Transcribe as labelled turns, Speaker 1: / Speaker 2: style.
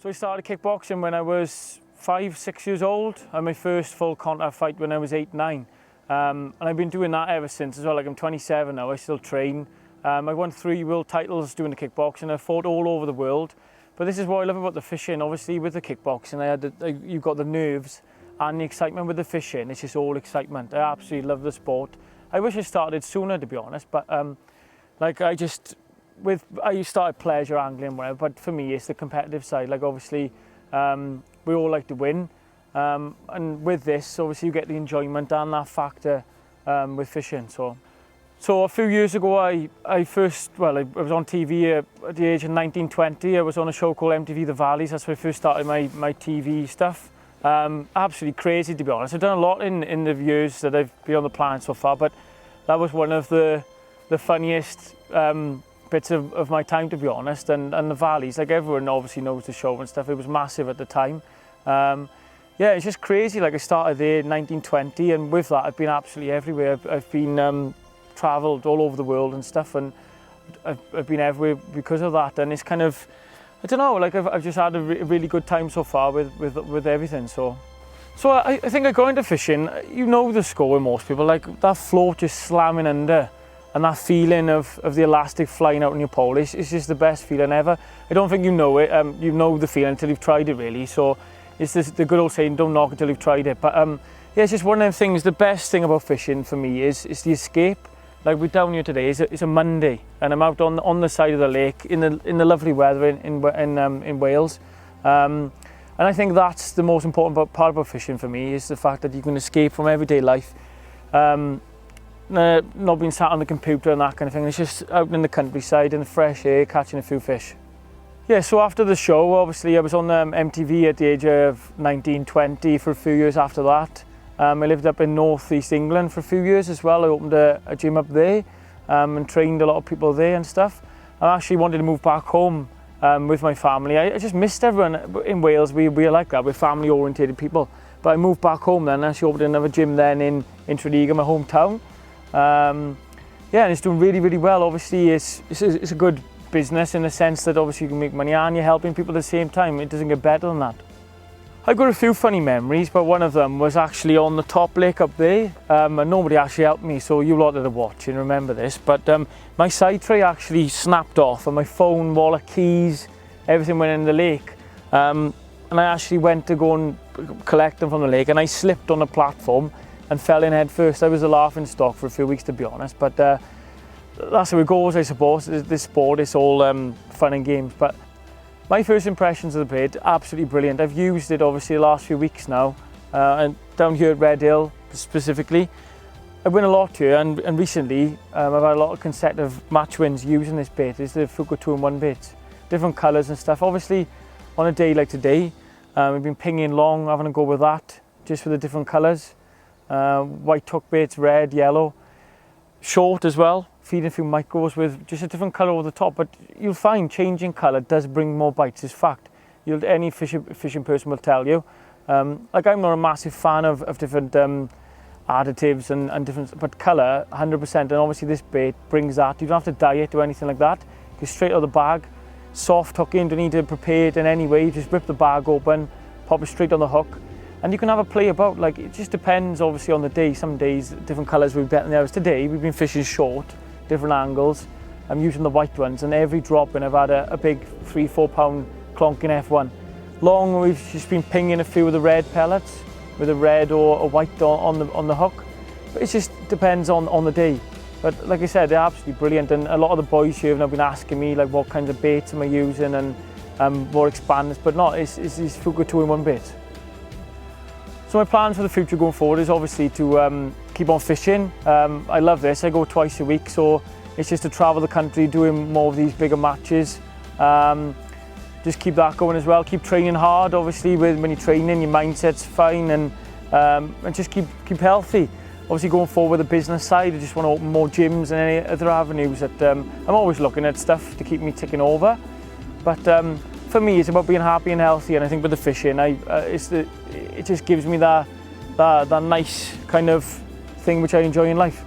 Speaker 1: So I started kickboxing when I was 5, 6 years old. I had my first full contact fight when I was 8, 9. And I've been doing that ever since as well. Like I'm 27 now, I still train. I won 3 world titles doing the kickboxing. I fought all over the world. But this is what I love about the fishing. Obviously with the kickboxing, you've got the nerves and the excitement with the fishing. It's just all excitement. I absolutely love the sport. I wish I started sooner, to be honest, but I started pleasure angling, whatever, but for me it's the competitive side. Like obviously we all like to win, and with this obviously you get the enjoyment and that factor with fishing. So a few years ago I was on TV at the age of 19, 20. I was on a show called MTV The Valleys. That's where I first started my TV stuff. Absolutely crazy, to be honest. I've done a lot in the years that I've been on the planet so far, but that was one of the funniest bits of my time, to be honest. And the Valleys, like everyone obviously knows the show and stuff. It was massive at the time. Yeah, it's just crazy. Like I started there in 1920, and with that I've been absolutely everywhere. I've been travelled all over the world and stuff, and I've been everywhere because of that. And it's kind of, I don't know, like I've just had a really good time so far with everything. So I think I got into fishing. You know the score with most people, like that float just slamming under, and that feeling of the elastic flying out on your pole. It's just the best feeling ever. I don't think you know it. You know the feeling until you've tried it, really. So it's the good old saying, don't knock until you've tried it. But yeah, it's just one of them things. The best thing about fishing for me is the escape. Like we're down here today, it's a Monday, and I'm out on the side of the lake in the lovely weather in Wales. And I think that's the most important part about fishing for me, is the fact that you can escape from everyday life. Not being sat on the computer and that kind of thing. It's just out in the countryside in the fresh air, catching a few fish. Yeah, so after the show, obviously I was on MTV at the age of 19, 20 for a few years after that. I lived up in North East England for a few years as well. I opened a gym up there and trained a lot of people there and stuff. I actually wanted to move back home with my family. I just missed everyone in Wales. We're like that, we're family oriented people. But I moved back home then, and I actually opened another gym then in Trenegan, my hometown. Yeah, and it's doing really, really well. Obviously it's a good business in the sense that obviously you can make money and you're helping people at the same time. It doesn't get better than that. I've got a few funny memories, but one of them was actually on the top lake up there, and nobody actually helped me, so you lot that are watching remember this. But my side tray actually snapped off, and my phone, wallet, keys, everything went in the lake. And I actually went to go and collect them from the lake, and I slipped on the platform and fell in head first. I was a laughing stock for a few weeks, to be honest, but that's how it goes, I suppose. This sport, it's all fun and games. But my first impressions of the bait, absolutely brilliant. I've used it obviously the last few weeks now, and down here at Red Hill specifically. I win a lot here, and recently I've had a lot of consecutive match wins using this bait. It's the Fjuka 2-in-1 bait, different colours and stuff. Obviously on a day like today, we've been pinging long, having a go with that, just with the different colours. White hook baits, red, yellow, short as well, feeding a few micros with just a different colour over the top. But you'll find changing colour does bring more bites, it's fact. Any fishing person will tell you. Like I'm not a massive fan of different additives and different, but colour 100%, and obviously this bait brings that. You don't have to dye it or anything like that. Go straight out of the bag, soft hooking, don't need to prepare it in any way. You just rip the bag open, pop it straight on the hook, and you can have a play about. Like it just depends obviously on the day. Some days different colours will be better than others. Today we've been fishing short, different angles. I'm using the white ones, and every drop in I've had a big 3-4 pound clonking F1. Long we've just been pinging a few of the red pellets with a red or a white on the hook. But it just depends on the day. But like I said, they're absolutely brilliant, and a lot of the boys here have now been asking me like what kinds of baits am I using and more expanders, but not, it's these Fjuka 2-in-1 baits. So my plans for the future going forward is obviously to keep on fishing. I love this, I go twice a week, so it's just to travel the country doing more of these bigger matches. Just keep that going as well, keep training hard. Obviously when you're training, your mindset's fine, and just keep healthy. Obviously going forward with the business side, I just want to open more gyms and any other avenues that I'm always looking at stuff to keep me ticking over. But for me, it's about being happy and healthy, and I think with the fishing, it just gives me that nice kind of thing which I enjoy in life.